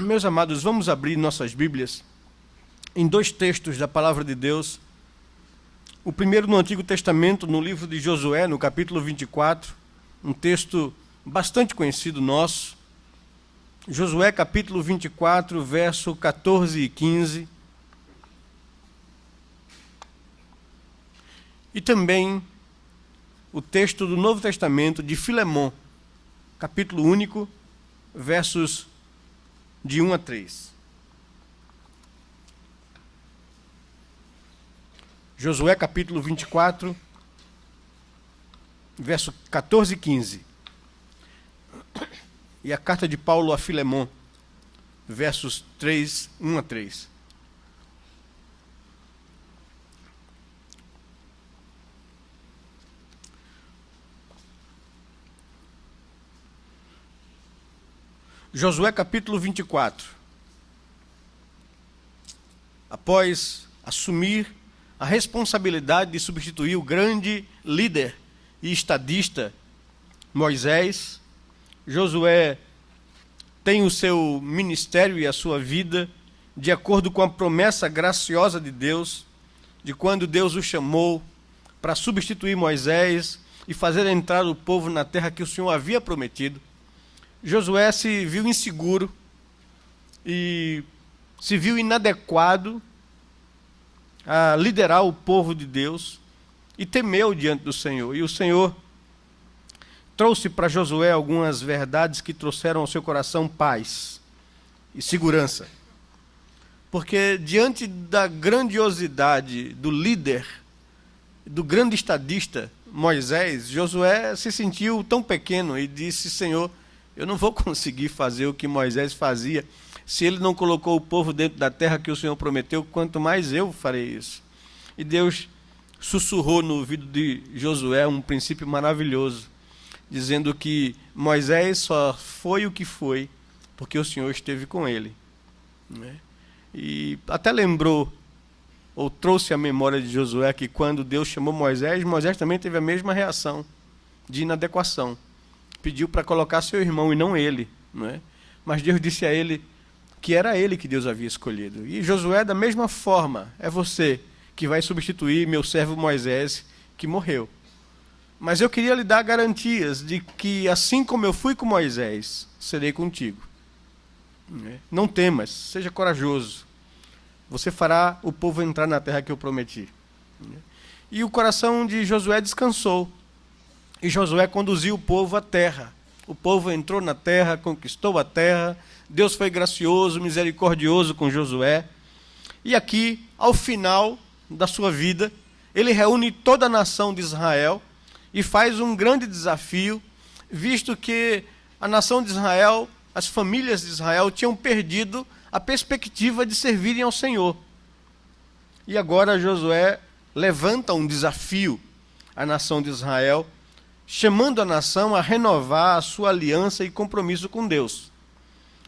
Meus amados, vamos abrir nossas Bíblias em dois textos da Palavra de Deus. O primeiro no Antigo Testamento, no livro de Josué, no capítulo 24, um texto bastante conhecido nosso. Josué, capítulo 24, verso 14 e 15. E também o texto do Novo Testamento de Filemon, capítulo único, versos de 1 a 3. Josué capítulo 24, verso 14 e 15. E a carta de Paulo a Filemon, versos 1 a 3. Josué capítulo 24. Após assumir a responsabilidade de substituir o grande líder e estadista Moisés, Josué tem o seu ministério e a sua vida de acordo com a promessa graciosa de Deus, de quando Deus o chamou para substituir Moisés e fazer entrar o povo na terra que o Senhor havia prometido. Josué se viu inseguro e se viu inadequado a liderar o povo de Deus e temeu diante do Senhor. E o Senhor trouxe para Josué algumas verdades que trouxeram ao seu coração paz e segurança. Porque diante da grandiosidade do líder, do grande estadista Moisés, Josué se sentiu tão pequeno e disse: Senhor, eu não vou conseguir fazer o que Moisés fazia. Se ele não colocou o povo dentro da terra que o Senhor prometeu, quanto mais eu farei isso. E Deus sussurrou no ouvido de Josué um princípio maravilhoso, dizendo que Moisés só foi o que foi porque o Senhor esteve com ele. E até lembrou, ou trouxe à memória de Josué, que quando Deus chamou Moisés, Moisés também teve a mesma reação de inadequação. Pediu para colocar seu irmão e não ele, não é? Mas Deus disse a ele que era ele que Deus havia escolhido. E Josué, da mesma forma, é você que vai substituir meu servo Moisés, que morreu. Mas eu queria lhe dar garantias de que, assim como eu fui com Moisés, serei contigo. Não temas, seja corajoso. Você fará o povo entrar na terra que eu prometi. E o coração de Josué descansou. E Josué conduziu o povo à terra. O povo entrou na terra, conquistou a terra. Deus foi gracioso, misericordioso com Josué. E aqui, ao final da sua vida, ele reúne toda a nação de Israel e faz um grande desafio, visto que a nação de Israel, as famílias de Israel, tinham perdido a perspectiva de servirem ao Senhor. E agora Josué levanta um desafio à nação de Israel, chamando a nação a renovar a sua aliança e compromisso com Deus.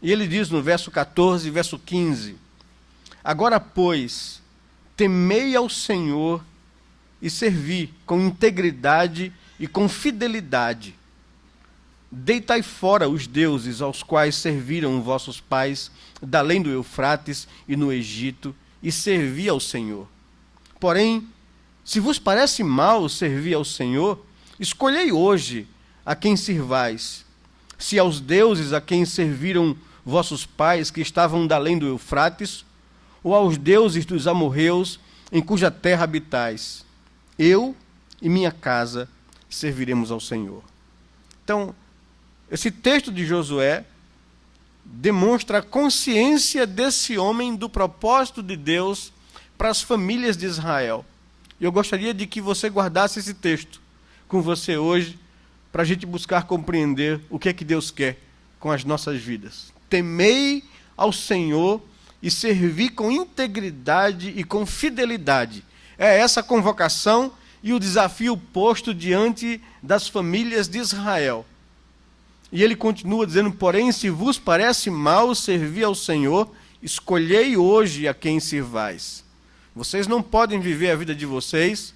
E ele diz no verso 14 e verso 15: Agora, pois, temei ao Senhor e servi com integridade e com fidelidade. Deitai fora os deuses aos quais serviram vossos pais, da além do Eufrates e no Egito, e servi ao Senhor. Porém, se vos parece mal servir ao Senhor, escolhei hoje a quem sirvais, se aos deuses a quem serviram vossos pais, que estavam da além do Eufrates, ou aos deuses dos amorreus, em cuja terra habitais. Eu e minha casa serviremos ao Senhor. Então, esse texto de Josué demonstra a consciência desse homem do propósito de Deus para as famílias de Israel. E eu gostaria de que você guardasse esse texto com você hoje, para a gente buscar compreender o que é que Deus quer com as nossas vidas. Temei ao Senhor e servi com integridade e com fidelidade. É essa a convocação e o desafio posto diante das famílias de Israel. E ele continua dizendo: porém, se vos parece mal servir ao Senhor, escolhei hoje a quem sirvais. Vocês não podem viver a vida de vocês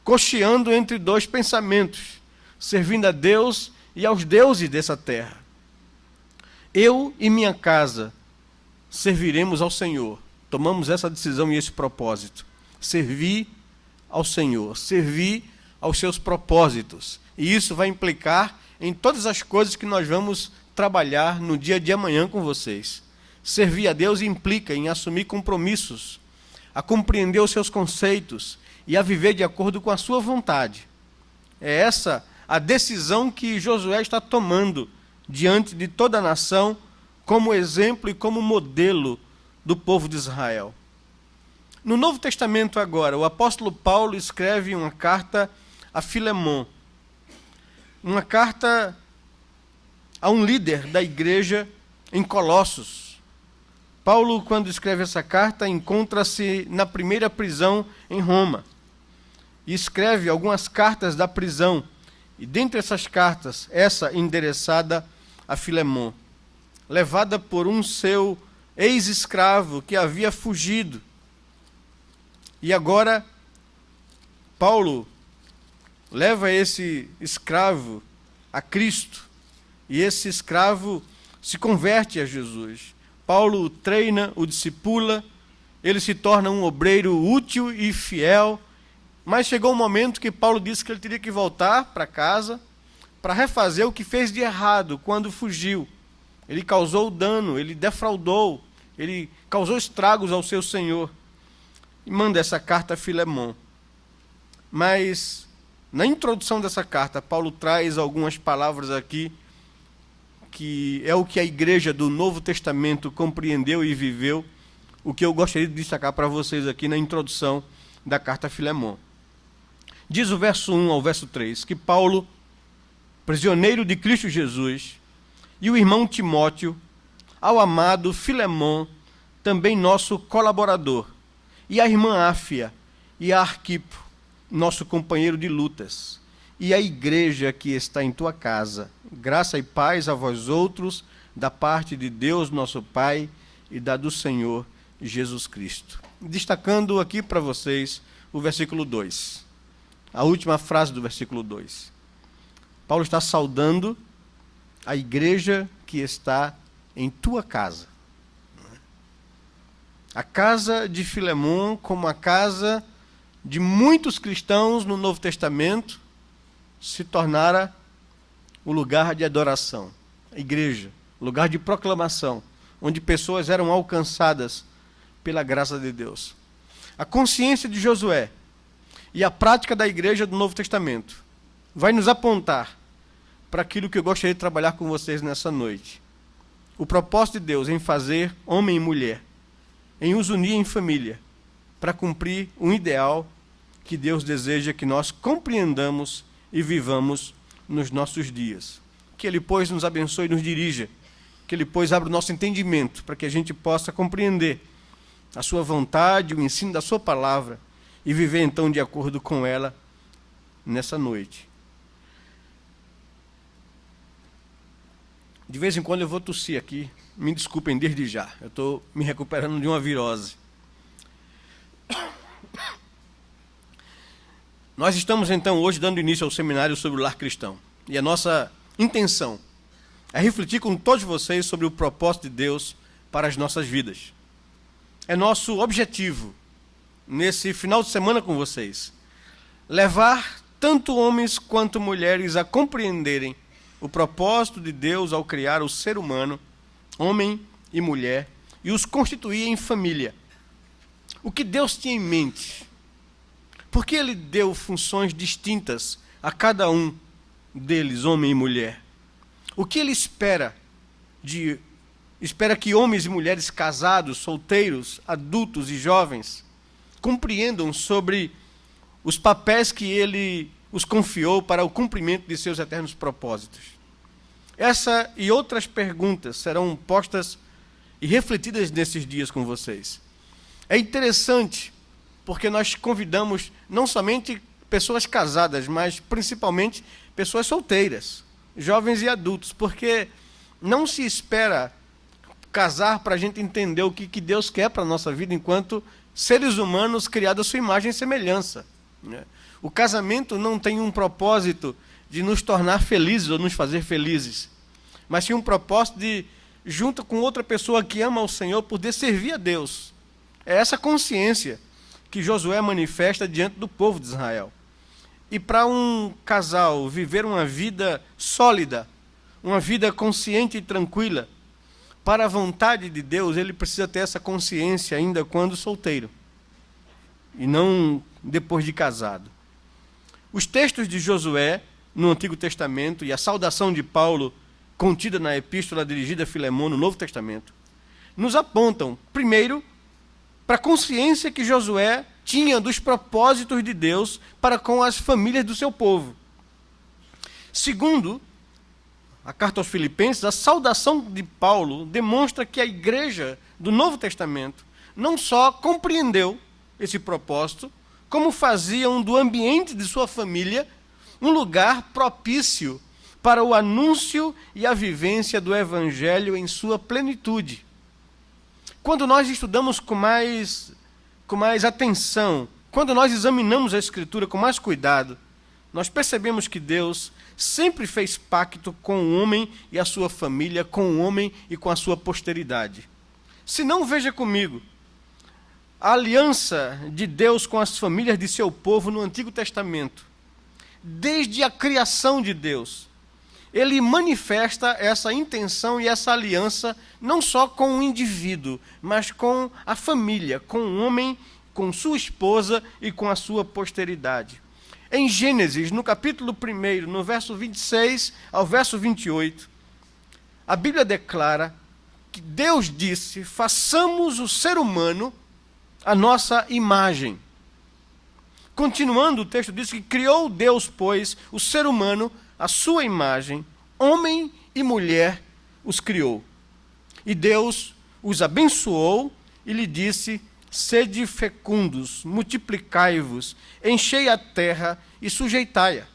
cocheando entre dois pensamentos, servindo a Deus e aos deuses dessa terra. Eu e minha casa serviremos ao Senhor. Tomamos essa decisão e esse propósito. Servir ao Senhor, servir aos seus propósitos. E isso vai implicar em todas as coisas que nós vamos trabalhar no dia de amanhã com vocês. Servir a Deus implica em assumir compromissos, a compreender os seus conceitos e a viver de acordo com a sua vontade. É essa a decisão que Josué está tomando diante de toda a nação, como exemplo e como modelo do povo de Israel. No Novo Testamento agora, o apóstolo Paulo escreve uma carta a Filemon, uma carta a um líder da igreja em Colossos. Paulo, quando escreve essa carta, encontra-se na primeira prisão em Roma e escreve algumas cartas da prisão. E dentre essas cartas, essa endereçada a Filemon, levada por um seu ex-escravo que havia fugido. E agora, Paulo leva esse escravo a Cristo, e esse escravo se converte a Jesus. Paulo o treina, o discipula, ele se torna um obreiro útil e fiel, mas chegou um momento que Paulo disse que ele teria que voltar para casa para refazer o que fez de errado quando fugiu. Ele causou dano, ele defraudou, ele causou estragos ao seu Senhor. E manda essa carta a Filemon. Mas, na introdução dessa carta, Paulo traz algumas palavras aqui, que é o que a igreja do Novo Testamento compreendeu e viveu, o que eu gostaria de destacar para vocês aqui na introdução da carta a Filemon. Diz o verso 1 ao verso 3, que Paulo, prisioneiro de Cristo Jesus, e o irmão Timóteo, ao amado Filemon, também nosso colaborador, e a irmã Áfia, e a Arquipo, nosso companheiro de lutas, e a igreja que está em tua casa. Graça e paz a vós outros, da parte de Deus nosso Pai e da do Senhor Jesus Cristo. Destacando aqui para vocês o versículo 2, a última frase do versículo 2. Paulo está saudando a igreja que está em tua casa. A casa de Filemon, como a casa de muitos cristãos no Novo Testamento, se tornara o lugar de adoração. A igreja, lugar de proclamação, onde pessoas eram alcançadas pela graça de Deus. A consciência de Josué e a prática da igreja do Novo Testamento vai nos apontar para aquilo que eu gostaria de trabalhar com vocês nessa noite. O propósito de Deus em fazer homem e mulher, em os unir em família, para cumprir um ideal que Deus deseja que nós compreendamos e vivamos nos nossos dias. Que Ele, pois, nos abençoe e nos dirija, que Ele, pois, abra o nosso entendimento, para que a gente possa compreender a sua vontade, o ensino da sua palavra, e viver então de acordo com ela nessa noite. De vez em quando eu vou tossir aqui, me desculpem desde já, eu estou me recuperando de uma virose. Nós estamos então hoje dando início ao seminário sobre o lar cristão, e a nossa intenção é refletir com todos vocês sobre o propósito de Deus para as nossas vidas. É nosso objetivo, nesse final de semana com vocês, levar tanto homens quanto mulheres a compreenderem o propósito de Deus ao criar o ser humano, homem e mulher, e os constituir em família. O que Deus tinha em mente? Por que Ele deu funções distintas a cada um deles, homem e mulher? O que Ele espera que homens e mulheres casados, solteiros, adultos e jovens compreendam sobre os papéis que Ele os confiou para o cumprimento de seus eternos propósitos? Essa e outras perguntas serão postas e refletidas nesses dias com vocês. É interessante, porque nós convidamos não somente pessoas casadas, mas principalmente pessoas solteiras, jovens e adultos, porque não se espera casar para a gente entender o que Deus quer para a nossa vida enquanto seres humanos criados à sua imagem e semelhança. O casamento não tem um propósito de nos tornar felizes ou nos fazer felizes, mas sim um propósito de junto com outra pessoa que ama o Senhor, poder servir a Deus. É essa consciência que Josué manifesta diante do povo de Israel. E para um casal viver uma vida sólida, uma vida consciente e tranquila, para a vontade de Deus, ele precisa ter essa consciência ainda quando solteiro, e não depois de casado. Os textos de Josué, no Antigo Testamento, e a saudação de Paulo, contida na epístola dirigida a Filemão, no Novo Testamento, nos apontam, primeiro, para a consciência que Josué tinha dos propósitos de Deus para com as famílias do seu povo. Segundo, a carta aos Filipenses, a saudação de Paulo demonstra que a igreja do Novo Testamento não só compreendeu esse propósito, como faziam do ambiente de sua família um lugar propício para o anúncio e a vivência do Evangelho em sua plenitude. Quando nós estudamos com mais atenção, quando nós examinamos a Escritura com mais cuidado, nós percebemos que Deus sempre fez pacto com o homem e a sua família, com o homem e com a sua posteridade. Se não, veja comigo, a aliança de Deus com as famílias de seu povo no Antigo Testamento, desde a criação de Deus, ele manifesta essa intenção e essa aliança não só com o indivíduo, mas com a família, com o homem, com sua esposa e com a sua posteridade. Em Gênesis, no capítulo 1, no verso 26 ao verso 28, a Bíblia declara que Deus disse: façamos o ser humano a nossa imagem. Continuando, o texto diz que criou Deus, pois, o ser humano à sua imagem, homem e mulher os criou. E Deus os abençoou e lhe disse: sede fecundos, multiplicai-vos, enchei a terra e sujeitai-a.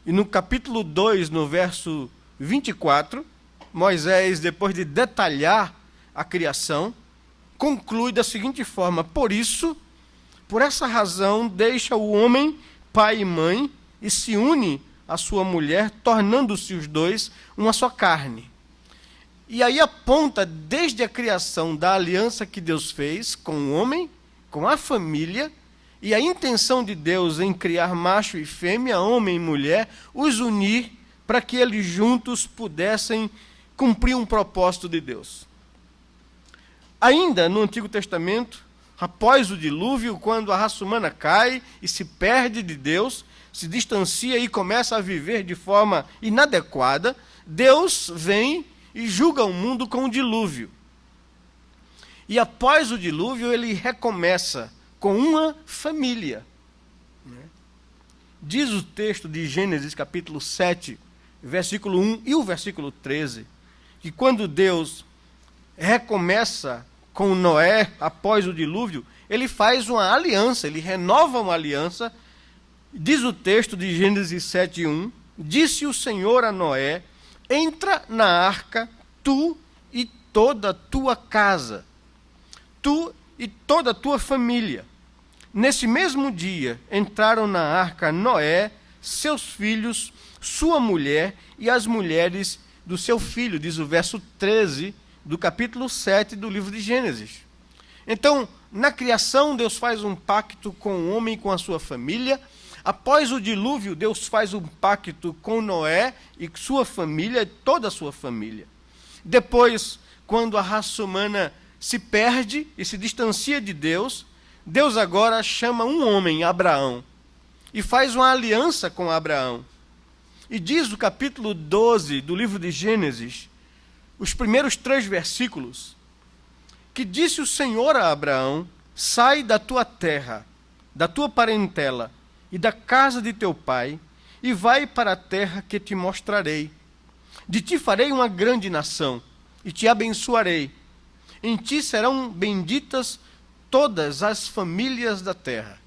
E no capítulo 2, no verso 24, Moisés, depois de detalhar a criação, conclui da seguinte forma: por isso, por essa razão, deixa o homem pai e mãe e se une à sua mulher, tornando-se os dois uma só carne. E aí aponta desde a criação da aliança que Deus fez com o homem, com a família, e a intenção de Deus em criar macho e fêmea, homem e mulher, os unir para que eles juntos pudessem cumprir um propósito de Deus. Ainda no Antigo Testamento, após o dilúvio, quando a raça humana cai e se perde de Deus, se distancia e começa a viver de forma inadequada, Deus vem e julga o mundo com o dilúvio. E após o dilúvio, ele recomeça com uma família. Diz o texto de Gênesis, capítulo 7, versículo 1 e o versículo 13, que quando Deus recomeça com Noé após o dilúvio, ele faz uma aliança, ele renova uma aliança. Diz o texto de Gênesis 7:1, disse o Senhor a Noé: entra na arca, tu e toda a tua casa, tu e toda a tua família. Nesse mesmo dia entraram na arca Noé, seus filhos, sua mulher e as mulheres do seu filho, diz o verso 13 do capítulo 7 do livro de Gênesis. Então, na criação, Deus faz um pacto com o homem e com a sua família. Após o dilúvio, Deus faz um pacto com Noé e sua família, toda a sua família. Depois, quando a raça humana se perde e se distancia de Deus, Deus agora chama um homem, Abraão, e faz uma aliança com Abraão. E diz o capítulo 12 do livro de Gênesis, os primeiros 3 versículos, que disse o Senhor a Abraão: sai da tua terra, da tua parentela e da casa de teu pai, e vai para a terra que te mostrarei. De ti farei uma grande nação, e te abençoarei. Em ti serão benditas todas as famílias da terra.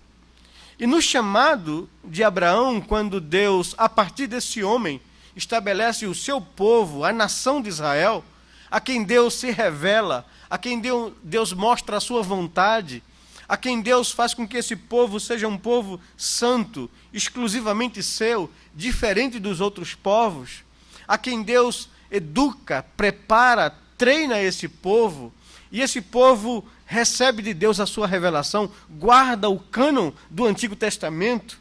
E no chamado de Abraão, quando Deus, a partir desse homem, estabelece o seu povo, a nação de Israel, a quem Deus se revela, a quem Deus mostra a sua vontade, a quem Deus faz com que esse povo seja um povo santo, exclusivamente seu, diferente dos outros povos, a quem Deus educa, prepara, treina esse povo, e esse povo recebe de Deus a sua revelação, guarda o cânon do Antigo Testamento,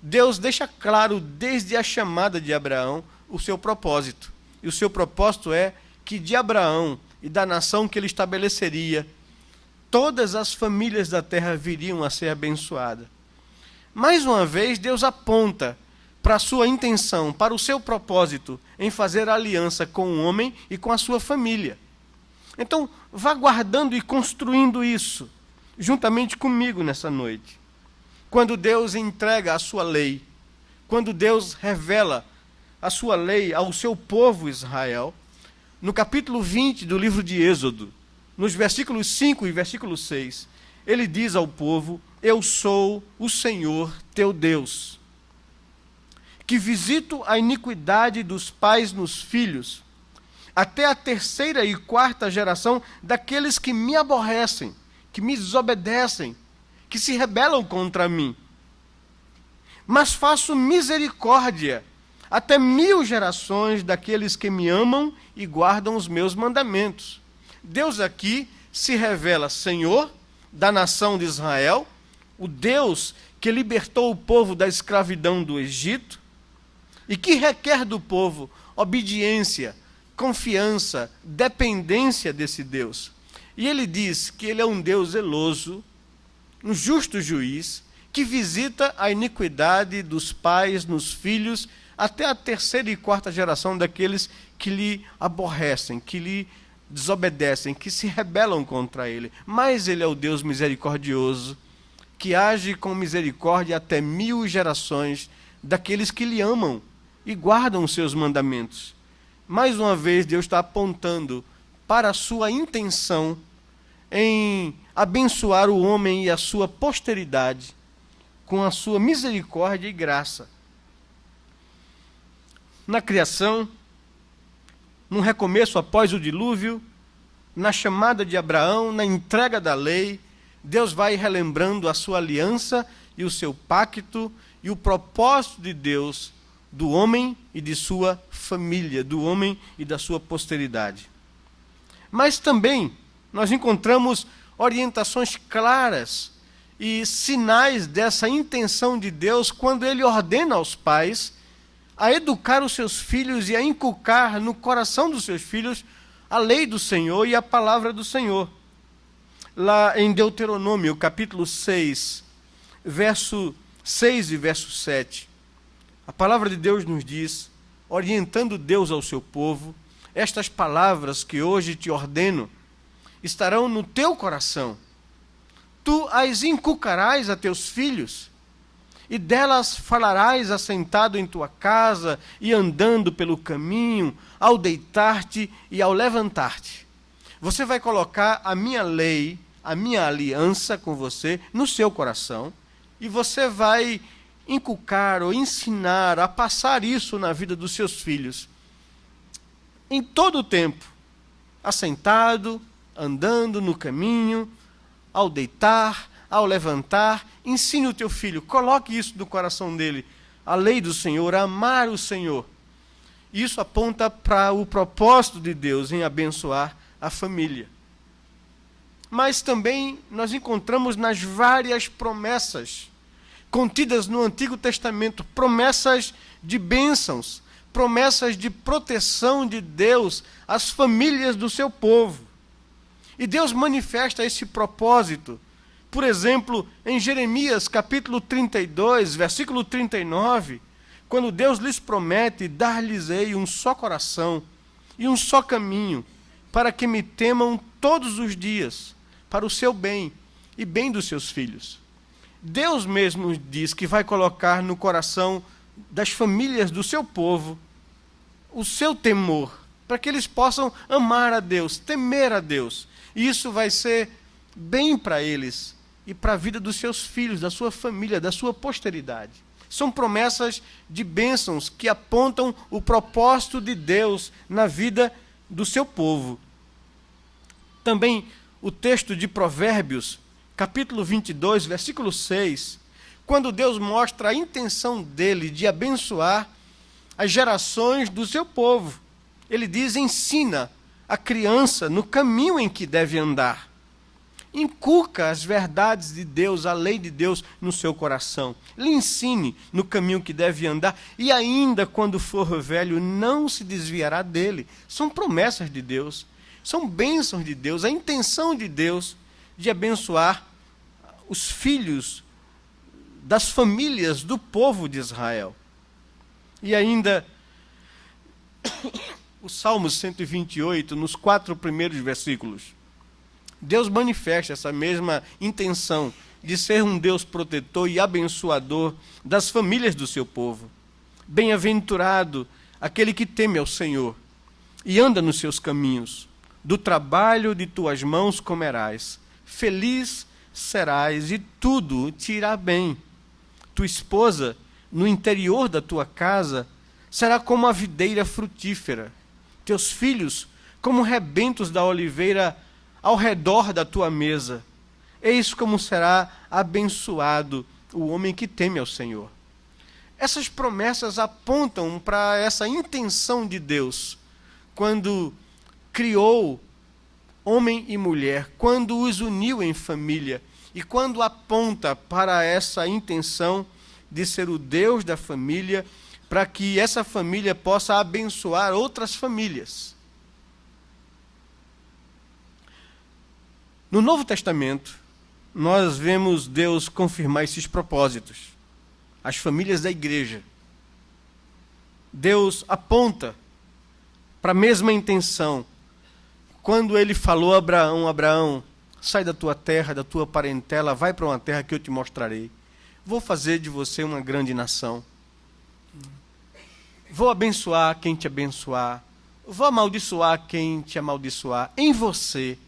Deus deixa claro desde a chamada de Abraão o seu propósito. E o seu propósito é que de Abraão e da nação que ele estabeleceria, todas as famílias da terra viriam a ser abençoadas. Mais uma vez, Deus aponta para a sua intenção, para o seu propósito em fazer aliança com o homem e com a sua família. Então, vá guardando e construindo isso, juntamente comigo nessa noite. Quando Deus entrega a sua lei, quando Deus revela a sua lei ao seu povo Israel, no capítulo 20 do livro de Êxodo, nos versículos 5 e versículo 6, ele diz ao povo: eu sou o Senhor teu Deus, que visito a iniquidade dos pais nos filhos, até a terceira e quarta geração daqueles que me aborrecem, que me desobedecem, que se rebelam contra mim. Mas faço misericórdia até 1000 gerações daqueles que me amam e guardam os meus mandamentos. Deus aqui se revela Senhor da nação de Israel, o Deus que libertou o povo da escravidão do Egito e que requer do povo obediência, confiança, dependência desse Deus. E ele diz que ele é um Deus zeloso, um justo juiz, que visita a iniquidade dos pais nos filhos até a terceira e quarta geração daqueles que lhe aborrecem, que lhe desobedecem, que se rebelam contra ele. Mas ele é o Deus misericordioso, que age com misericórdia até 1000 gerações daqueles que lhe amam e guardam os seus mandamentos. Mais uma vez, Deus está apontando para a sua intenção em abençoar o homem e a sua posteridade com a sua misericórdia e graça. Na criação, no recomeço após o dilúvio, na chamada de Abraão, na entrega da lei, Deus vai relembrando a sua aliança e o seu pacto e o propósito de Deus do homem e de sua família, do homem e da sua posteridade. Mas também nós encontramos orientações claras e sinais dessa intenção de Deus quando ele ordena aos pais a educar os seus filhos e a inculcar no coração dos seus filhos a lei do Senhor e a palavra do Senhor. Lá em Deuteronômio, capítulo 6, verso 6 e verso 7, a palavra de Deus nos diz, orientando Deus ao seu povo, estas palavras que hoje te ordeno estarão no teu coração. Tu as inculcarás a teus filhos, e delas falarás assentado em tua casa e andando pelo caminho, ao deitar-te e ao levantar-te. Você vai colocar a minha lei, a minha aliança com você no seu coração, e você vai inculcar ou ensinar a passar isso na vida dos seus filhos. Em todo o tempo, assentado, andando no caminho, ao deitar, ao levantar, ensine o teu filho, coloque isso no coração dele, a lei do Senhor, amar o Senhor. Isso aponta para o propósito de Deus em abençoar a família. Mas também nós encontramos nas várias promessas contidas no Antigo Testamento, promessas de bênçãos, promessas de proteção de Deus às famílias do seu povo. E Deus manifesta esse propósito. Por exemplo, em Jeremias capítulo 32, versículo 39, quando Deus lhes promete: dar-lhes-ei um só coração e um só caminho, para que me temam todos os dias, para o seu bem e bem dos seus filhos. Deus mesmo diz que vai colocar no coração das famílias do seu povo o seu temor, para que eles possam amar a Deus, temer a Deus. E isso vai ser bem para eles e para a vida dos seus filhos, da sua família, da sua posteridade. São promessas de bênçãos que apontam o propósito de Deus na vida do seu povo. Também o texto de Provérbios, capítulo 22, versículo 6, quando Deus mostra a intenção dele de abençoar as gerações do seu povo. Ele diz: ensina a criança no caminho em que deve andar. Inculca as verdades de Deus, a lei de Deus no seu coração. Lhe ensine no caminho que deve andar, e ainda quando for velho, não se desviará dele. São promessas de Deus, são bênçãos de Deus, a intenção de Deus de abençoar os filhos das famílias do povo de Israel. E ainda, o Salmo 128, nos 4 primeiros versículos, Deus manifesta essa mesma intenção de ser um Deus protetor e abençoador das famílias do seu povo. Bem-aventurado aquele que teme ao Senhor e anda nos seus caminhos. Do trabalho de tuas mãos comerás. Feliz serás e tudo te irá bem. Tua esposa, no interior da tua casa, será como a videira frutífera. Teus filhos, como rebentos da oliveira ao redor da tua mesa. Eis como será abençoado o homem que teme ao Senhor. Essas promessas apontam para essa intenção de Deus, quando criou homem e mulher, quando os uniu em família, e quando aponta para essa intenção de ser o Deus da família, para que essa família possa abençoar outras famílias. No Novo Testamento, nós vemos Deus confirmar esses propósitos. As famílias da igreja. Deus aponta para a mesma intenção. Quando ele falou a Abraão: Abraão, sai da tua terra, da tua parentela, vai para uma terra que eu te mostrarei. Vou fazer de você uma grande nação. Vou abençoar quem te abençoar. Vou amaldiçoar quem te amaldiçoar. Em você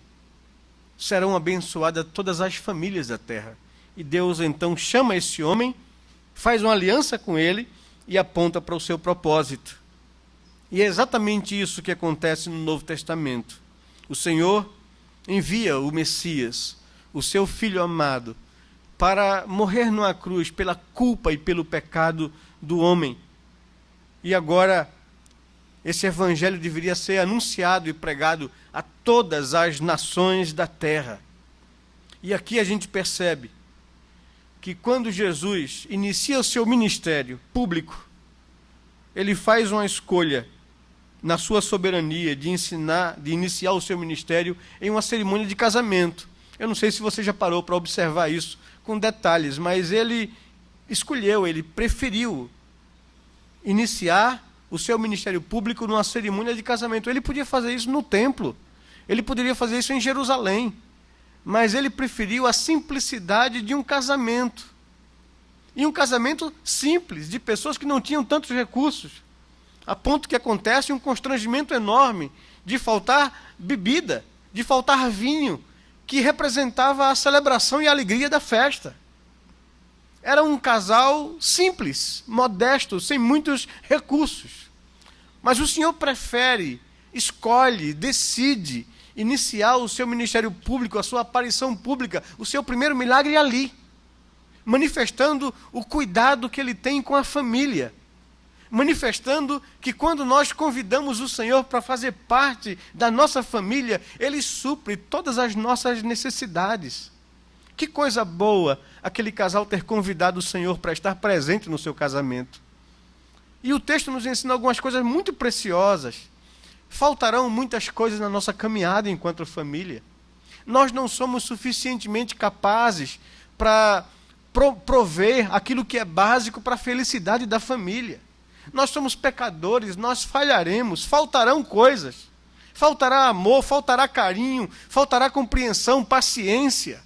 serão abençoadas todas as famílias da terra. E Deus então chama esse homem, faz uma aliança com ele e aponta para o seu propósito. E é exatamente isso que acontece no Novo Testamento. O Senhor envia o Messias, o seu Filho amado, para morrer numa cruz pela culpa e pelo pecado do homem. E agora esse evangelho deveria ser anunciado e pregado a todas as nações da terra. E aqui a gente percebe que quando Jesus inicia o seu ministério público, ele faz uma escolha na sua soberania de iniciar o seu ministério em uma cerimônia de casamento. Eu não sei se você já parou para observar isso com detalhes, mas ele escolheu, ele preferiu iniciar o seu ministério público numa cerimônia de casamento. Ele podia fazer isso no templo, ele poderia fazer isso em Jerusalém, mas ele preferiu a simplicidade de um casamento. E um casamento simples, de pessoas que não tinham tantos recursos, a ponto que acontece um constrangimento enorme de faltar bebida, de faltar vinho, que representava a celebração e a alegria da festa. Era um casal simples, modesto, sem muitos recursos. Mas o Senhor prefere, escolhe, decide iniciar o seu ministério público, a sua aparição pública, o seu primeiro milagre ali, manifestando o cuidado que ele tem com a família, manifestando que quando nós convidamos o Senhor para fazer parte da nossa família, ele supre todas as nossas necessidades. Que coisa boa aquele casal ter convidado o Senhor para estar presente no seu casamento. E o texto nos ensina algumas coisas muito preciosas. Faltarão muitas coisas na nossa caminhada enquanto família. Nós não somos suficientemente capazes para prover aquilo que é básico para a felicidade da família. Nós somos pecadores, nós falharemos, faltarão coisas. Faltará amor, faltará carinho, faltará compreensão, paciência.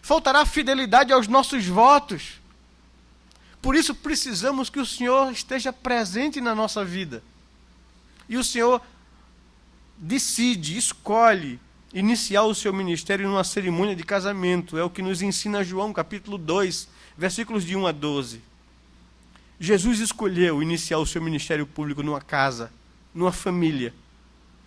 Faltará fidelidade aos nossos votos. Por isso precisamos que o Senhor esteja presente na nossa vida. E o Senhor decide, escolhe iniciar o seu ministério numa cerimônia de casamento. É o que nos ensina João, capítulo 2, versículos de 1 a 12. Jesus escolheu iniciar o seu ministério público numa casa, numa família,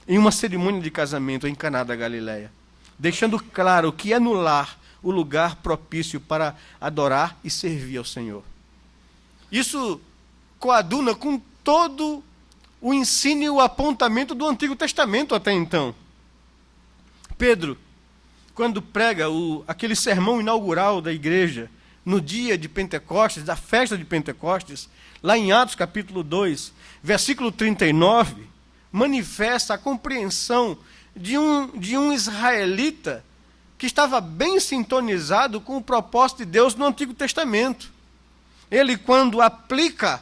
em uma cerimônia de casamento em Caná da Galileia, deixando claro que é no lar o lugar propício para adorar e servir ao Senhor. Isso coaduna com todo o ensino e o apontamento do Antigo Testamento até então. Pedro, quando prega aquele sermão inaugural da igreja, no dia de Pentecostes, da festa de Pentecostes, lá em Atos capítulo 2, versículo 39, manifesta a compreensão de um israelita que estava bem sintonizado com o propósito de Deus no Antigo Testamento. Ele, quando aplica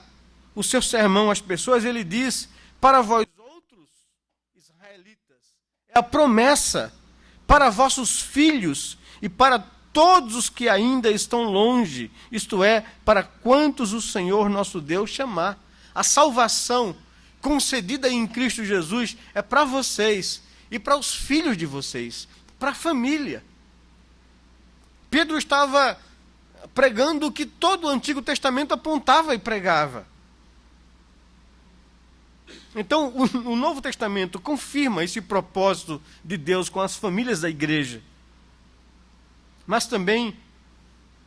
o seu sermão às pessoas, ele diz: para vós outros, israelitas, é a promessa para vossos filhos e para todos os que ainda estão longe, isto é, para quantos o Senhor nosso Deus chamar. A salvação concedida em Cristo Jesus é para vocês e para os filhos de vocês, para a família. Pedro estava pregando o que todo o Antigo Testamento apontava e pregava. Então, o Novo Testamento confirma esse propósito de Deus com as famílias da igreja. Mas também,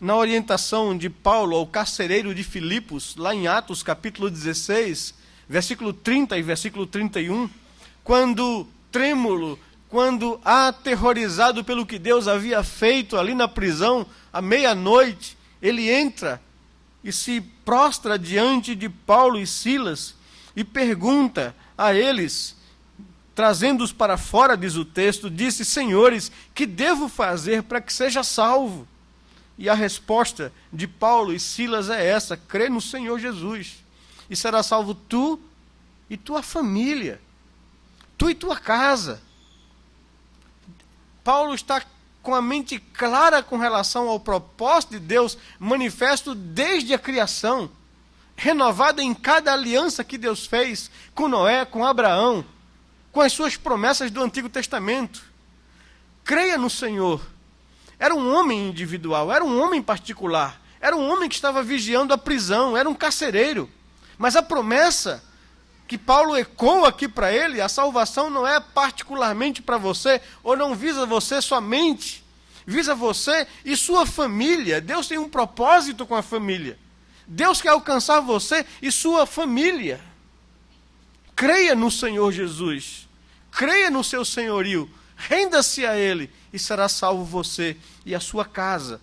na orientação de Paulo ao carcereiro de Filipos, lá em Atos capítulo 16, versículo 30 e versículo 31, quando trêmulo, quando aterrorizado pelo que Deus havia feito ali na prisão, à meia-noite, ele entra e se prostra diante de Paulo e Silas e pergunta a eles, trazendo-os para fora, diz o texto, disse: senhores, que devo fazer para que seja salvo? E a resposta de Paulo e Silas é essa: crê no Senhor Jesus, e será salvo tu e tua família, tu e tua casa. Paulo está com a mente clara com relação ao propósito de Deus, manifesto desde a criação, renovado em cada aliança que Deus fez com Noé, com Abraão, com as suas promessas do Antigo Testamento. Creia no Senhor. Era um homem individual, era um homem particular, era um homem que estava vigiando a prisão, era um carcereiro. Mas a promessa que Paulo ecoa aqui para ele, a salvação não é particularmente para você, ou não visa você somente, visa você e sua família. Deus tem um propósito com a família. Deus quer alcançar você e sua família. Creia no Senhor Jesus, creia no seu senhorio, renda-se a Ele e será salvo você e a sua casa.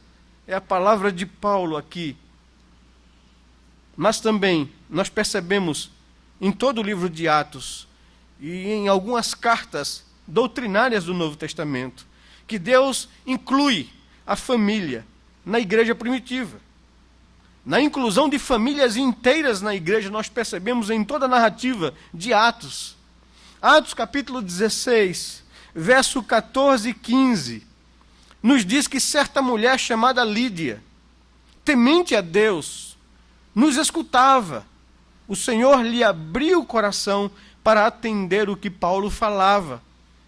É a palavra de Paulo aqui. Mas também nós percebemos em todo o livro de Atos e em algumas cartas doutrinárias do Novo Testamento que Deus inclui a família na igreja primitiva. Na inclusão de famílias inteiras na igreja, nós percebemos em toda a narrativa de Atos. Atos capítulo 16, verso 14 e 15, nos diz que certa mulher chamada Lídia, temente a Deus, nos escutava. O Senhor lhe abriu o coração para atender o que Paulo falava.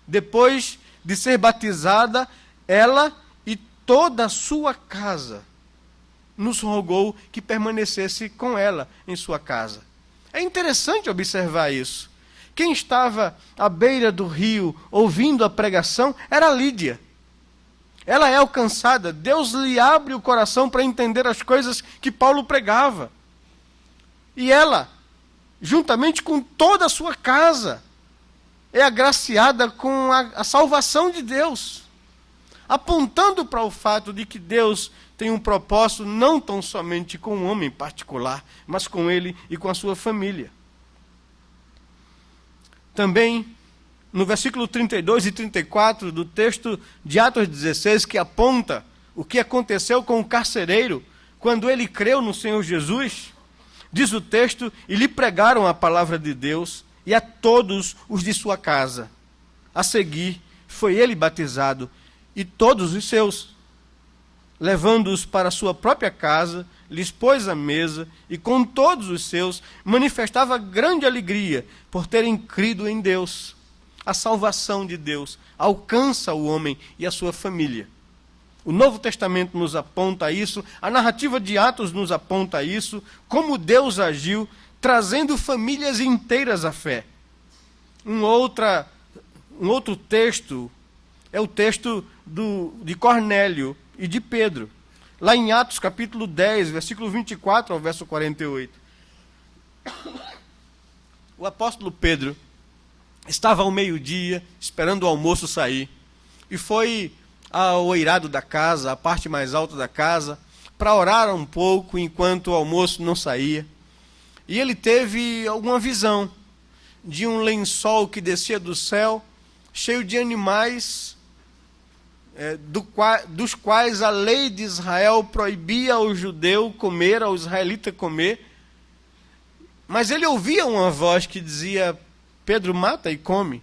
Depois de ser batizada, ela e toda a sua casa nos rogou que permanecesse com ela em sua casa. É interessante observar isso. Quem estava à beira do rio ouvindo a pregação era Lídia. Ela é alcançada, Deus lhe abre o coração para entender as coisas que Paulo pregava. E ela, juntamente com toda a sua casa, é agraciada com a salvação de Deus, apontando para o fato de que Deus tem um propósito não tão somente com um homem particular, mas com ele e com a sua família. Também, no versículo 32 e 34 do texto de Atos 16, que aponta o que aconteceu com o carcereiro quando ele creu no Senhor Jesus, diz o texto: e lhe pregaram a palavra de Deus e a todos os de sua casa. A seguir, foi ele batizado e todos os seus. Levando-os para a sua própria casa, lhes pôs à mesa e com todos os seus manifestava grande alegria por terem crido em Deus. A salvação de Deus alcança o homem e a sua família. O Novo Testamento nos aponta isso, a narrativa de Atos nos aponta isso, como Deus agiu, trazendo famílias inteiras à fé. Um outro texto é o texto de Cornélio e de Pedro, lá em Atos capítulo 10, versículo 24 ao verso 48. o apóstolo Pedro estava ao meio-dia, esperando o almoço sair, e foi ao eirado da casa, a parte mais alta da casa, para orar um pouco enquanto o almoço não saía. E ele teve alguma visão de um lençol que descia do céu, cheio de animais, dos quais a lei de Israel proibia ao judeu comer, ao israelita comer. Mas ele ouvia uma voz que dizia: Pedro, mata e come.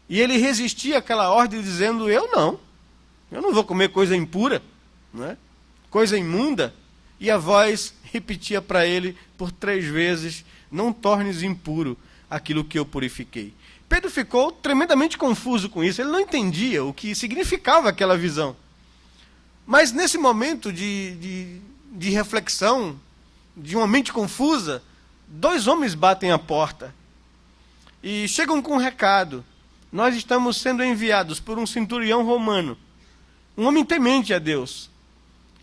E ele resistia àquela ordem dizendo: eu não vou comer coisa impura, não é? Coisa imunda. E a voz repetia para ele por 3 vezes: não tornes impuro aquilo que eu purifiquei. Pedro ficou tremendamente confuso com isso, ele não entendia o que significava aquela visão. Mas nesse momento de reflexão, de uma mente confusa, 2 homens batem a porta e chegam com um recado: nós estamos sendo enviados por um centurião romano, um homem temente a Deus,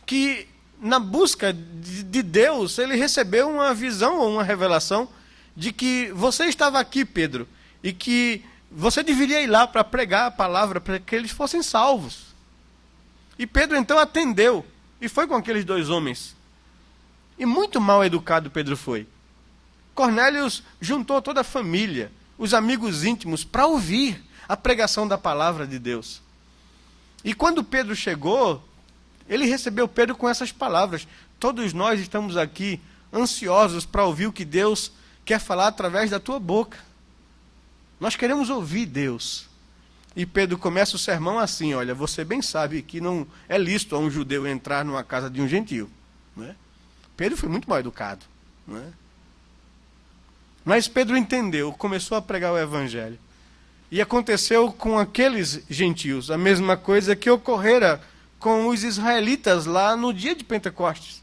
que na busca de Deus, ele recebeu uma visão ou uma revelação de que você estava aqui, Pedro, e que você deveria ir lá para pregar a palavra para que eles fossem salvos. E Pedro então atendeu e foi com aqueles 2 homens. E muito mal educado Pedro foi. Cornélio juntou toda a família, os amigos íntimos, para ouvir a pregação da palavra de Deus. E quando Pedro chegou, ele recebeu Pedro com essas palavras: todos nós estamos aqui ansiosos para ouvir o que Deus quer falar através da tua boca. Nós queremos ouvir Deus. E Pedro começa o sermão assim: olha, você bem sabe que não é lícito a um judeu entrar numa casa de um gentio, não é? Pedro foi muito mal educado, não é? Mas Pedro entendeu, começou a pregar o evangelho. E aconteceu com aqueles gentios a mesma coisa que ocorrera com os israelitas lá no dia de Pentecostes.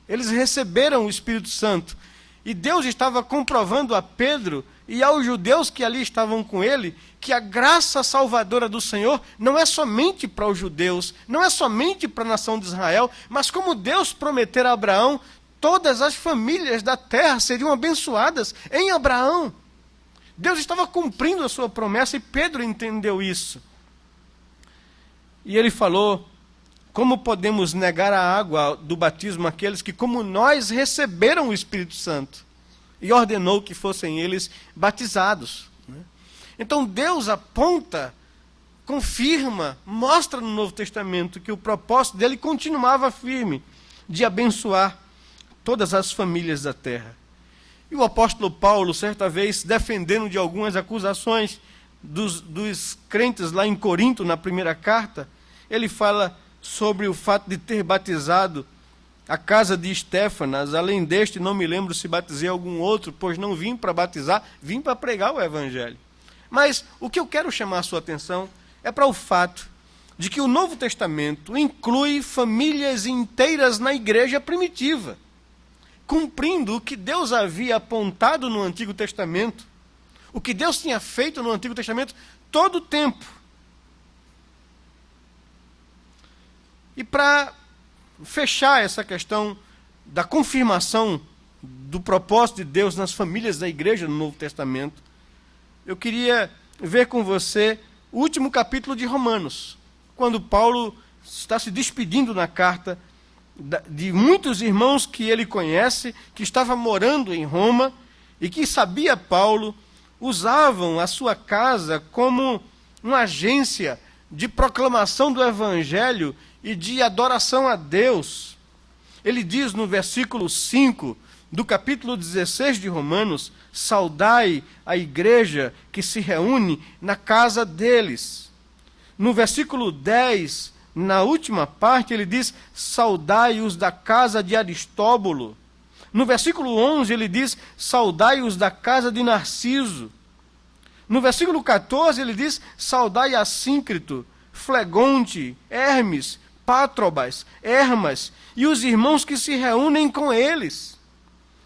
Eles receberam o Espírito Santo. E Deus estava comprovando a Pedro e aos judeus que ali estavam com ele que a graça salvadora do Senhor não é somente para os judeus, não é somente para a nação de Israel, mas como Deus prometera a Abraão, todas as famílias da terra seriam abençoadas em Abraão. Deus estava cumprindo a sua promessa e Pedro entendeu isso. E ele falou: como podemos negar a água do batismo àqueles que, como nós, receberam o Espírito Santo? E ordenou que fossem eles batizados. Então Deus aponta, confirma, mostra no Novo Testamento que o propósito dele continuava firme, de abençoar todas as famílias da terra. E o apóstolo Paulo, certa vez, defendendo de algumas acusações dos crentes lá em Corinto, na primeira carta, ele fala sobre o fato de ter batizado a casa de Estéfanas. Além deste, não me lembro se batizei algum outro, pois não vim para batizar, vim para pregar o evangelho. Mas o que eu quero chamar a sua atenção é para o fato de que o Novo Testamento inclui famílias inteiras na igreja primitiva, cumprindo o que Deus havia apontado no Antigo Testamento, o que Deus tinha feito no Antigo Testamento todo o tempo. E para fechar essa questão da confirmação do propósito de Deus nas famílias da igreja no Novo Testamento, eu queria ver com você o último capítulo de Romanos, quando Paulo está se despedindo na carta de muitos irmãos que ele conhece, que estavam morando em Roma, e que, sabia Paulo, usavam a sua casa como uma agência de proclamação do evangelho e de adoração a Deus. Ele diz no versículo 5 do capítulo 16 de Romanos: saudai a igreja que se reúne na casa deles. No versículo 10, na última parte, ele diz: saudai-os da casa de Aristóbulo. No versículo 11, ele diz: saudai-os da casa de Narciso. No versículo 14, ele diz: saudai Assíncrito, Flegonte, Hermes, Pátrobas, Hermas e os irmãos que se reúnem com eles.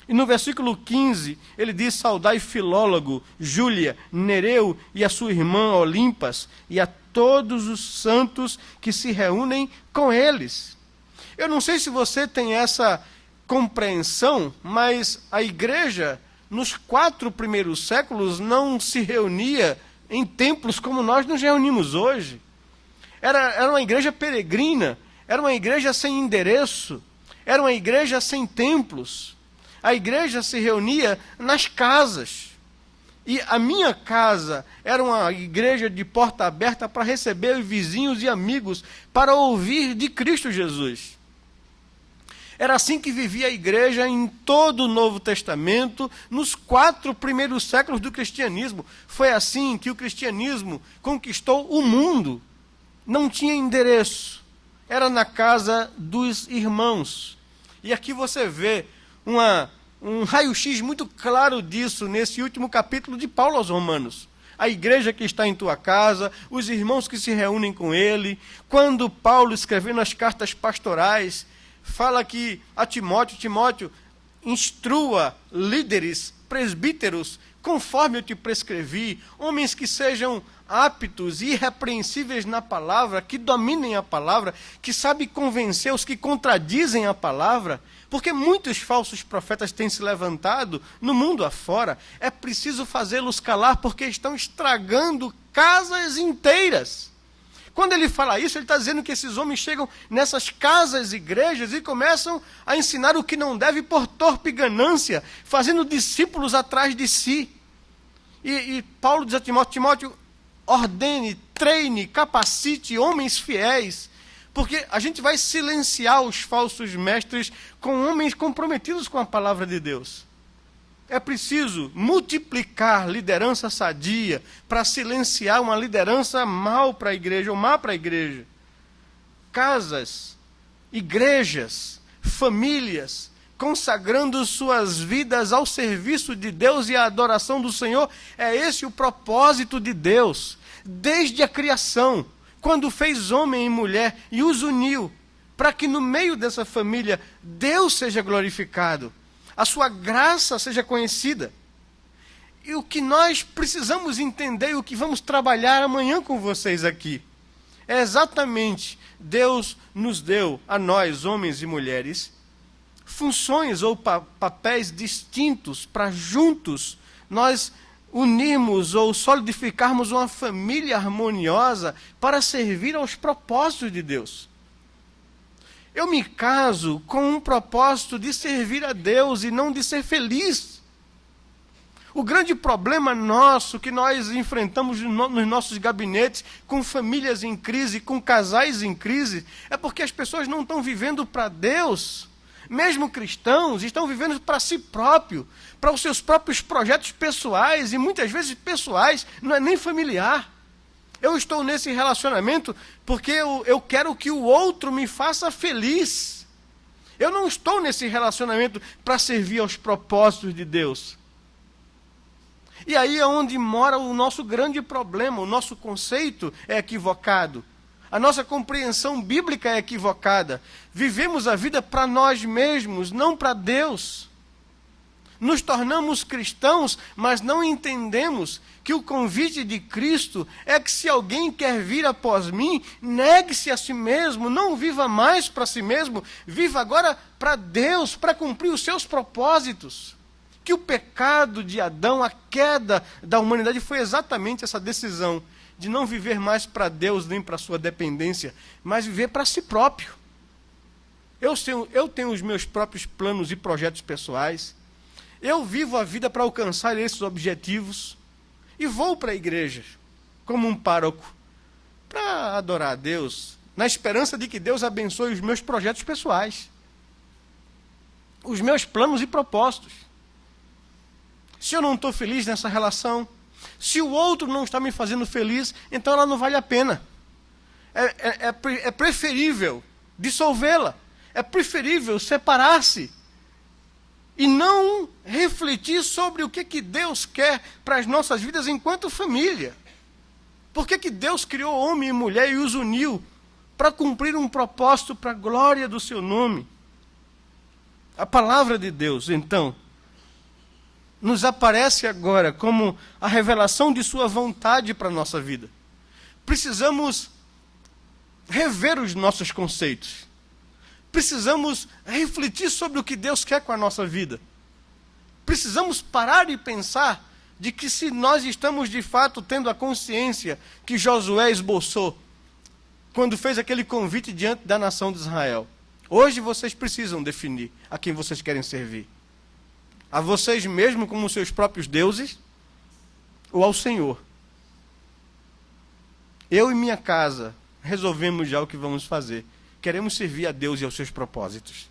E no versículo 15, ele diz: saudai Filólogo, Júlia, Nereu e a sua irmã Olimpas, e a todos os santos que se reúnem com eles. Eu não sei se você tem essa compreensão, mas a igreja nos 4 primeiros séculos, não se reunia em templos como nós nos reunimos hoje. Era uma igreja peregrina, era uma igreja sem endereço, era uma igreja sem templos. A igreja se reunia nas casas. E a minha casa era uma igreja de porta aberta para receber vizinhos e amigos, para ouvir de Cristo Jesus. Era assim que vivia a igreja em todo o Novo Testamento, nos 4 primeiros séculos do cristianismo. Foi assim que o cristianismo conquistou o mundo. Não tinha endereço, era na casa dos irmãos. E aqui você vê um raio-x muito claro disso nesse último capítulo de Paulo aos Romanos. A igreja que está em tua casa, os irmãos que se reúnem com ele. Quando Paulo, escrevendo as cartas pastorais, fala que a Timóteo, instrua líderes, presbíteros, conforme eu te prescrevi, homens que sejam aptos e irrepreensíveis na palavra, que dominem a palavra, que sabem convencer os que contradizem a palavra, porque muitos falsos profetas têm se levantado no mundo afora. É preciso fazê-los calar, porque estão estragando casas inteiras. Quando ele fala isso, ele está dizendo que esses homens chegam nessas casas, igrejas, e começam a ensinar o que não deve por torpe ganância, fazendo discípulos atrás de si. E Paulo diz a Timóteo, ordene, treine, capacite homens fiéis, porque a gente vai silenciar os falsos mestres com homens comprometidos com a palavra de Deus. É preciso multiplicar liderança sadia para silenciar uma liderança mal para a igreja ou má para a igreja. Casas, igrejas, famílias, consagrando suas vidas ao serviço de Deus e à adoração do Senhor. É esse o propósito de Deus, desde a criação, quando fez homem e mulher e os uniu, para que no meio dessa família Deus seja glorificado, a sua graça seja conhecida. E o que nós precisamos entender e o que vamos trabalhar amanhã com vocês aqui, é exatamente, Deus nos deu a nós, homens e mulheres, funções ou papéis distintos para juntos nós unirmos ou solidificarmos uma família harmoniosa para servir aos propósitos de Deus. Eu me caso com um propósito de servir a Deus e não de ser feliz. O grande problema nosso que nós enfrentamos nos nossos gabinetes, com famílias em crise, com casais em crise, é porque as pessoas não estão vivendo para Deus. Mesmo cristãos estão vivendo para si próprio, para os seus próprios projetos pessoais, e muitas vezes pessoais, não é nem familiar. Eu estou nesse relacionamento porque eu quero que o outro me faça feliz. Eu não estou nesse relacionamento para servir aos propósitos de Deus. E aí é onde mora o nosso grande problema. O nosso conceito é equivocado. A nossa compreensão bíblica é equivocada. Vivemos a vida para nós mesmos, não para Deus. Nos tornamos cristãos, mas não entendemos que o convite de Cristo é que se alguém quer vir após mim, negue-se a si mesmo, não viva mais para si mesmo, viva agora para Deus, para cumprir os seus propósitos. Que o pecado de Adão, a queda da humanidade, foi exatamente essa decisão de não viver mais para Deus nem para a sua dependência, mas viver para si próprio. Eu tenho os meus próprios planos e projetos pessoais, eu vivo a vida para alcançar esses objetivos e vou para a igreja como um pároco para adorar a Deus, na esperança de que Deus abençoe os meus projetos pessoais, os meus planos e propósitos. Se eu não estou feliz nessa relação, se o outro não está me fazendo feliz, então ela não vale a pena. É preferível dissolvê-la. É preferível separar-se. E não refletir sobre o que Deus quer para as nossas vidas enquanto família. Por que Deus criou homem e mulher e os uniu para cumprir um propósito para a glória do seu nome? A palavra de Deus, então, nos aparece agora como a revelação de sua vontade para a nossa vida. Precisamos rever os nossos conceitos. Precisamos refletir sobre o que Deus quer com a nossa vida. Precisamos parar e pensar de que se nós estamos de fato tendo a consciência que Josué esboçou quando fez aquele convite diante da nação de Israel. Hoje vocês precisam definir a quem vocês querem servir. A vocês mesmos como seus próprios deuses ou ao Senhor. Eu e minha casa resolvemos já o que vamos fazer. Queremos servir a Deus e aos seus propósitos.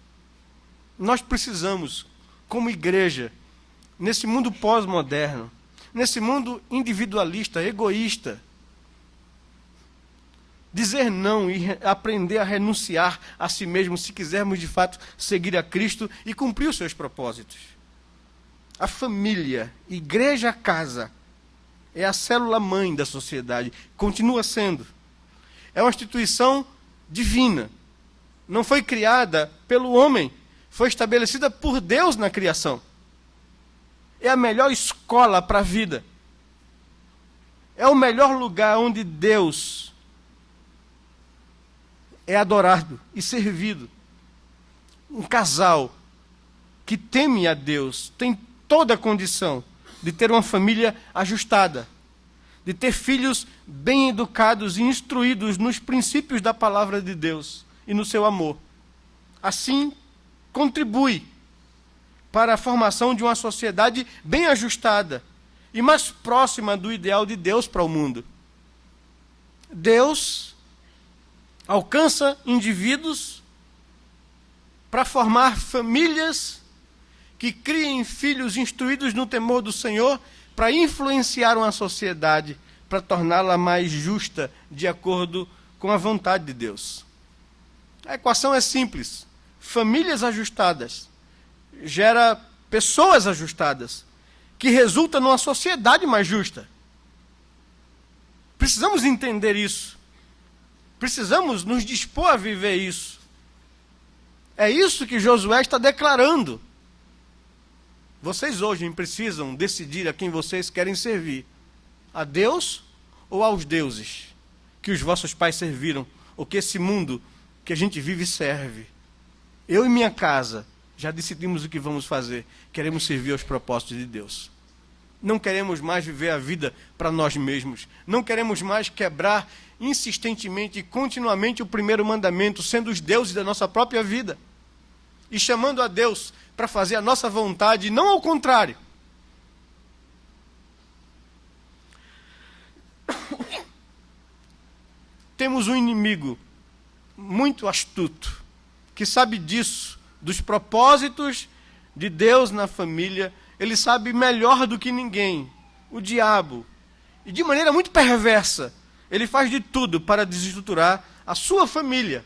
Nós precisamos, como igreja, nesse mundo pós-moderno, nesse mundo individualista, egoísta, dizer não e aprender a renunciar a si mesmo se quisermos de fato seguir a Cristo e cumprir os seus propósitos. A família, igreja, casa, é a célula-mãe da sociedade, continua sendo. É uma instituição divina. Não foi criada pelo homem, foi estabelecida por Deus na criação. É a melhor escola para a vida. É o melhor lugar onde Deus é adorado e servido. Um casal que teme a Deus tem toda a condição de ter uma família ajustada, de ter filhos bem educados e instruídos nos princípios da palavra de Deus e no seu amor. Assim, contribui para a formação de uma sociedade bem ajustada e mais próxima do ideal de Deus para o mundo. Deus alcança indivíduos para formar famílias que criem filhos instruídos no temor do Senhor para influenciar uma sociedade, para torná-la mais justa de acordo com a vontade de Deus. A equação é simples. Famílias ajustadas gera pessoas ajustadas, que resulta numa sociedade mais justa. Precisamos entender isso. Precisamos nos dispor a viver isso. É isso que Josué está declarando. Vocês hoje precisam decidir a quem vocês querem servir. A Deus ou aos deuses que os vossos pais serviram, ou que esse mundo que a gente vive serve. Eu e minha casa já decidimos o que vamos fazer. Queremos servir aos propósitos de Deus. Não queremos mais viver a vida para nós mesmos. Não queremos mais quebrar insistentemente e continuamente o primeiro mandamento, sendo os deuses da nossa própria vida. E chamando a Deus para fazer a nossa vontade, não ao contrário. Temos um inimigo muito astuto, que sabe disso, dos propósitos de Deus na família. Ele sabe melhor do que ninguém, o diabo. E de maneira muito perversa, ele faz de tudo para desestruturar a sua família,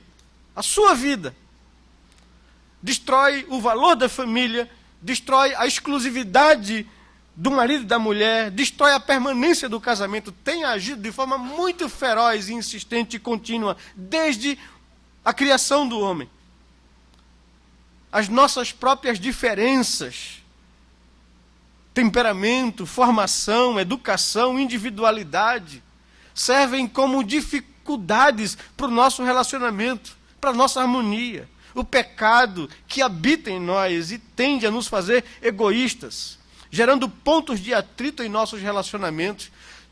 a sua vida. Destrói o valor da família, destrói a exclusividade do marido e da mulher, destrói a permanência do casamento. Tem agido de forma muito feroz, insistente e contínua, desde a criação do homem. As nossas próprias diferenças, temperamento, formação, educação, individualidade, servem como dificuldades para o nosso relacionamento, para a nossa harmonia. O pecado que habita em nós e tende a nos fazer egoístas, gerando pontos de atrito em nossos relacionamentos.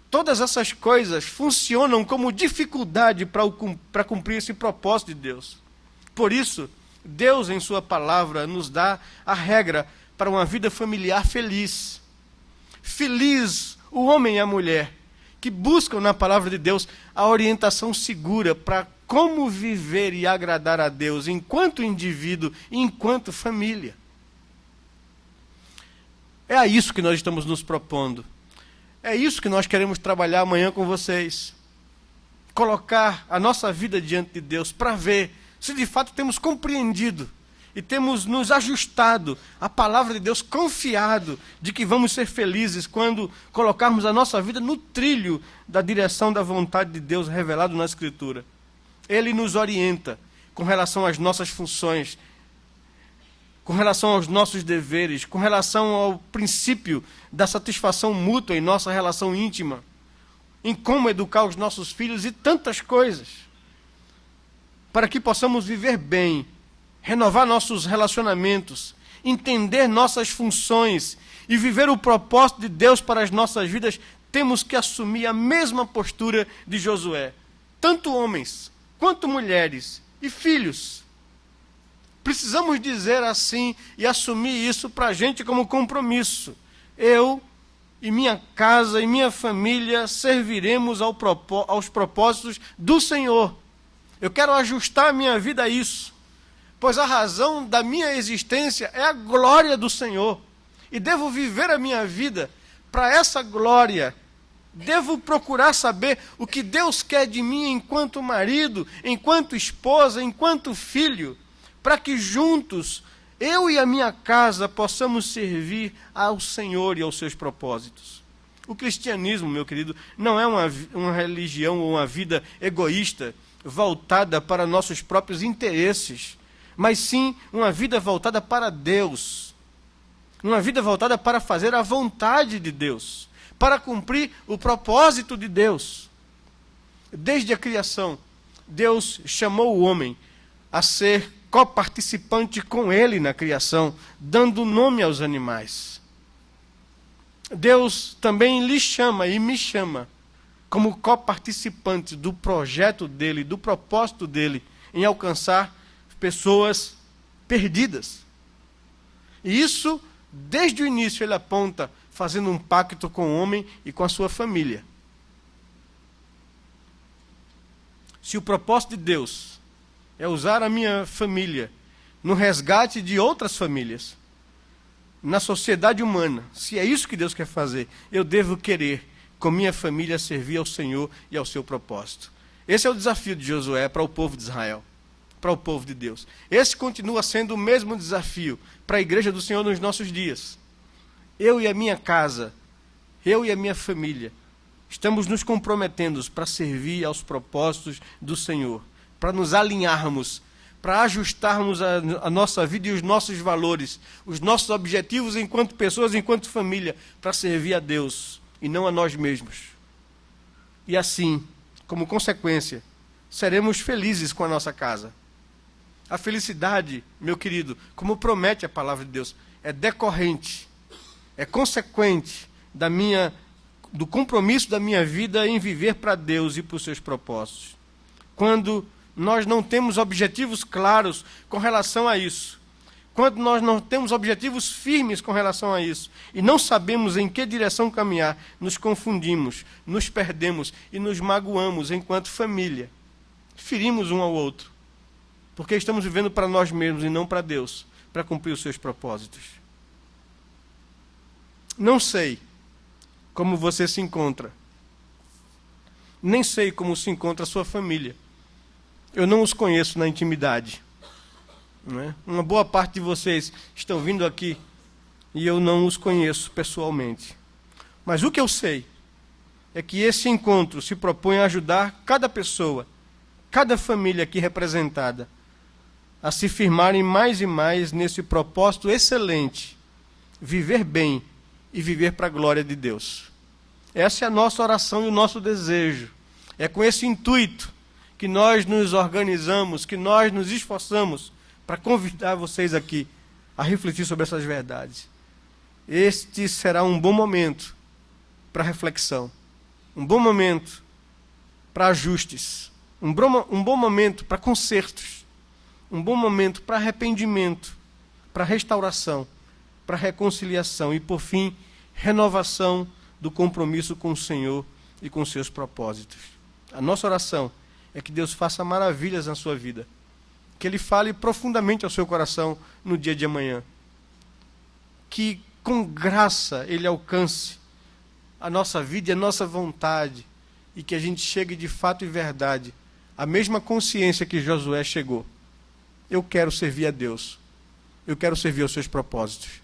Todas essas coisas funcionam como dificuldade para cumprir esse propósito de Deus. Por isso, Deus, em sua palavra, nos dá a regra para uma vida familiar feliz. Feliz o homem e a mulher que buscam na palavra de Deus a orientação segura para como viver e agradar a Deus enquanto indivíduo e enquanto família. É a isso que nós estamos nos propondo. É isso que nós queremos trabalhar amanhã com vocês. Colocar a nossa vida diante de Deus para ver se de fato temos compreendido e temos nos ajustado à palavra de Deus, confiado de que vamos ser felizes quando colocarmos a nossa vida no trilho da direção da vontade de Deus revelado na Escritura. Ele nos orienta com relação às nossas funções, com relação aos nossos deveres, com relação ao princípio da satisfação mútua em nossa relação íntima, em como educar os nossos filhos e tantas coisas, para que possamos viver bem, renovar nossos relacionamentos entender nossas funções e viver o propósito de Deus para as nossas vidas, temos que assumir a mesma postura de Josué. Tanto homens, quanto mulheres e filhos. Precisamos dizer assim e assumir isso para a gente como compromisso. Eu e minha casa e minha família serviremos aos propósitos do Senhor. Eu quero ajustar a minha vida a isso, pois a razão da minha existência é a glória do Senhor. E devo viver a minha vida para essa glória. Devo procurar saber o que Deus quer de mim enquanto marido, enquanto esposa, enquanto filho, para que juntos, eu e a minha casa, possamos servir ao Senhor e aos seus propósitos. O cristianismo, meu querido, não é uma religião ou uma vida egoísta, voltada para nossos próprios interesses, mas sim uma vida voltada para Deus. Uma vida voltada para fazer a vontade de Deus, para cumprir o propósito de Deus. Desde a criação, Deus chamou o homem a ser coparticipante com ele na criação, dando nome aos animais. Deus também lhe chama e me chama como coparticipante do projeto dele, do propósito dele, em alcançar pessoas perdidas. E isso, desde o início, ele aponta fazendo um pacto com o homem e com a sua família. Se o propósito de Deus é usar a minha família no resgate de outras famílias, na sociedade humana, se é isso que Deus quer fazer, eu devo querer, com minha família, servir ao Senhor e ao seu propósito. Esse é o desafio de Josué para o povo de Israel, para o povo de Deus. Esse continua sendo o mesmo desafio para a igreja do Senhor nos nossos dias. Eu e a minha casa, eu e a minha família, estamos nos comprometendo para servir aos propósitos do Senhor, para nos alinharmos, para ajustarmos a nossa vida e os nossos valores, os nossos objetivos enquanto pessoas, enquanto família, para servir a Deus e não a nós mesmos. E assim, como consequência, seremos felizes com a nossa casa. A felicidade, meu querido, como promete a palavra de Deus, é decorrente, é consequente do compromisso da minha vida em viver para Deus e para os seus propósitos. Quando nós não temos objetivos claros com relação a isso, quando nós não temos objetivos firmes com relação a isso, e não sabemos em que direção caminhar, nos confundimos, nos perdemos e nos magoamos enquanto família. Ferimos um ao outro, porque estamos vivendo para nós mesmos e não para Deus, para cumprir os seus propósitos. Não sei como você se encontra, nem sei como se encontra a sua família. Eu não os conheço na intimidade. Não é? Uma boa parte de vocês estão vindo aqui e eu não os conheço pessoalmente. Mas o que eu sei é que esse encontro se propõe a ajudar cada pessoa, cada família aqui representada, a se firmarem mais e mais nesse propósito excelente, viver bem e viver para a glória de Deus. Essa é a nossa oração e o nosso desejo. É com esse intuito que nós nos organizamos, que nós nos esforçamos para convidar vocês aqui a refletir sobre essas verdades. Este será um bom momento para reflexão, um bom momento para ajustes, um bom momento para consertos, um bom momento para arrependimento, para restauração, para reconciliação e, por fim, renovação do compromisso com o Senhor e com seus propósitos. A nossa oração é que Deus faça maravilhas na sua vida, que Ele fale profundamente ao seu coração no dia de amanhã, que com graça Ele alcance a nossa vida e a nossa vontade, e que a gente chegue de fato e verdade à mesma consciência que Josué chegou. Eu quero servir a Deus, eu quero servir aos seus propósitos,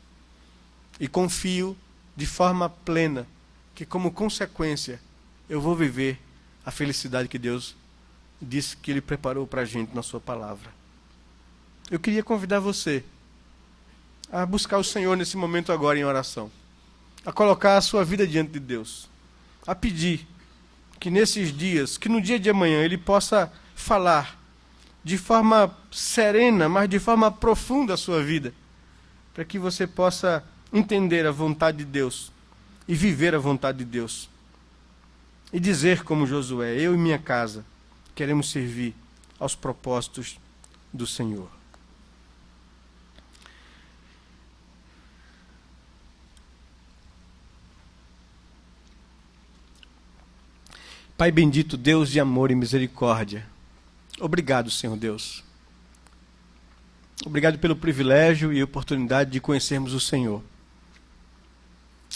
e confio de forma plena que, como consequência, eu vou viver a felicidade que Deus disse que Ele preparou para a gente na sua palavra. Eu queria convidar você a buscar o Senhor nesse momento agora em oração, a colocar a sua vida diante de Deus, a pedir que nesses dias, que no dia de amanhã Ele possa falar de forma serena, mas de forma profunda a sua vida, para que você possa entender a vontade de Deus e viver a vontade de Deus. E dizer como Josué: eu e minha casa queremos servir aos propósitos do Senhor. Pai bendito, Deus de amor e misericórdia, obrigado, Senhor Deus. Obrigado pelo privilégio e oportunidade de conhecermos o Senhor.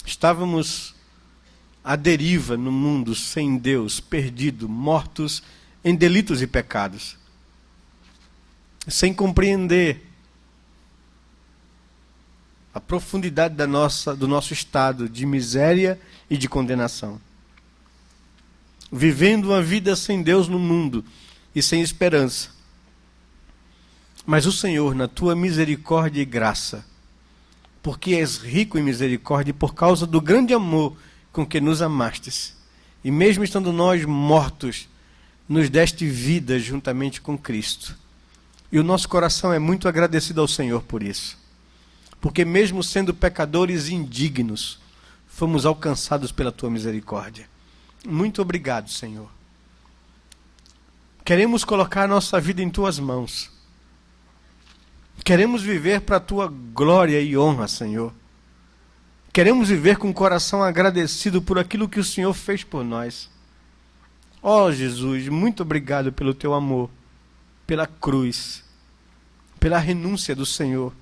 Estávamos à deriva no mundo, sem Deus, perdido, mortos em delitos e pecados, sem compreender a profundidade do nosso estado de miséria e de condenação. Vivendo uma vida sem Deus no mundo e sem esperança. Mas o Senhor, na tua misericórdia e graça, porque és rico em misericórdia e por causa do grande amor com que nos amastes, e mesmo estando nós mortos, nos deste vida juntamente com Cristo. E o nosso coração é muito agradecido ao Senhor por isso. Porque mesmo sendo pecadores indignos, fomos alcançados pela tua misericórdia. Muito obrigado, Senhor. Queremos colocar a nossa vida em tuas mãos. Queremos viver para a tua glória e honra, Senhor. Queremos viver com o coração agradecido por aquilo que o Senhor fez por nós. Ó Jesus, muito obrigado pelo teu amor, pela cruz, pela renúncia do Senhor,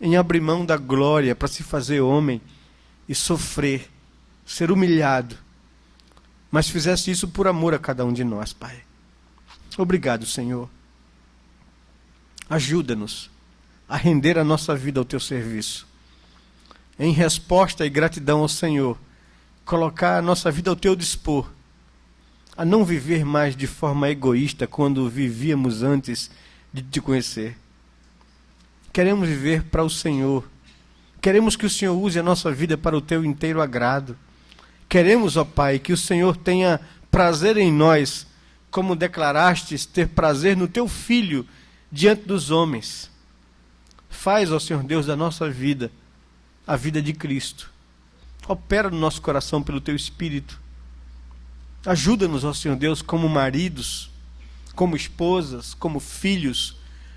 em abrir mão da glória para se fazer homem e sofrer, ser humilhado. Mas fizeste isso por amor a cada um de nós, Pai. Obrigado, Senhor. Ajuda-nos a render a nossa vida ao teu serviço. Em resposta e gratidão ao Senhor, colocar a nossa vida ao teu dispor, a não viver mais de forma egoísta quando vivíamos antes de te conhecer. Queremos viver para o Senhor. Queremos que o Senhor use a nossa vida para o teu inteiro agrado. Queremos, ó Pai, que o Senhor tenha prazer em nós, como declarastes ter prazer no teu Filho diante dos homens. Faz, ó Senhor Deus, da nossa vida a vida de Cristo. Opera no nosso coração pelo teu Espírito. Ajuda-nos, ó Senhor Deus, como maridos, como esposas, como filhos,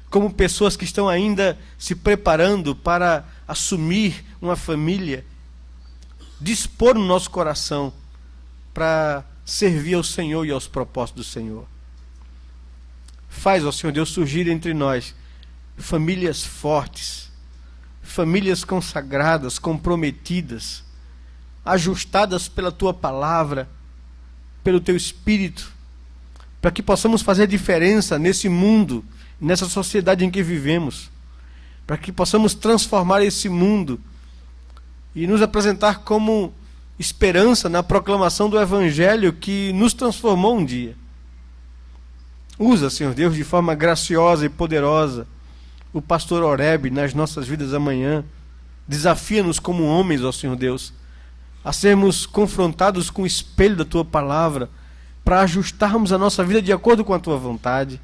como pessoas que estão ainda se preparando para assumir uma família, dispor no nosso coração para servir ao Senhor e aos propósitos do Senhor. Faz, ó Senhor Deus, surgir entre nós famílias fortes, famílias consagradas, comprometidas, ajustadas pela tua palavra, pelo teu Espírito, para que possamos fazer diferença nesse mundo, nessa sociedade em que vivemos, para que possamos transformar esse mundo e nos apresentar como esperança na proclamação do Evangelho que nos transformou um dia. Usa, Senhor Deus, de forma graciosa e poderosa o pastor Oreb nas nossas vidas amanhã. Desafia-nos como homens, ó Senhor Deus, a sermos confrontados com o espelho da tua palavra, para ajustarmos a nossa vida de acordo com a tua vontade.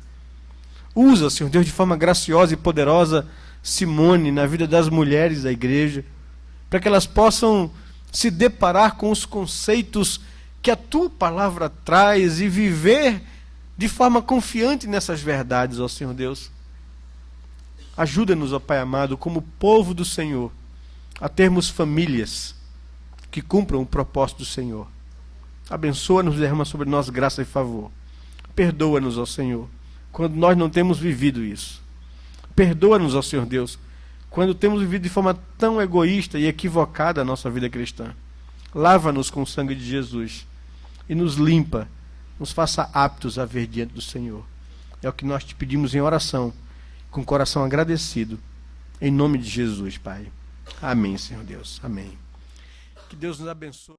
Usa, Senhor Deus, de forma graciosa e poderosa Simone na vida das mulheres da igreja, para que elas possam se deparar com os conceitos que a tua palavra traz e viver de forma confiante nessas verdades, ó Senhor Deus. Ajuda-nos, ó Pai amado, como povo do Senhor, a termos famílias que cumpram o propósito do Senhor. Abençoa-nos, derrama sobre nós graça e favor. Perdoa-nos, ó Senhor, quando nós não temos vivido isso. Perdoa-nos, ó Senhor Deus, quando temos vivido de forma tão egoísta e equivocada a nossa vida cristã. Lava-nos com o sangue de Jesus e nos limpa, nos faça aptos a ver diante do Senhor. É o que nós te pedimos em oração, com o coração agradecido, em nome de Jesus, Pai. Amém, Senhor Deus. Amém. Que Deus nos abençoe.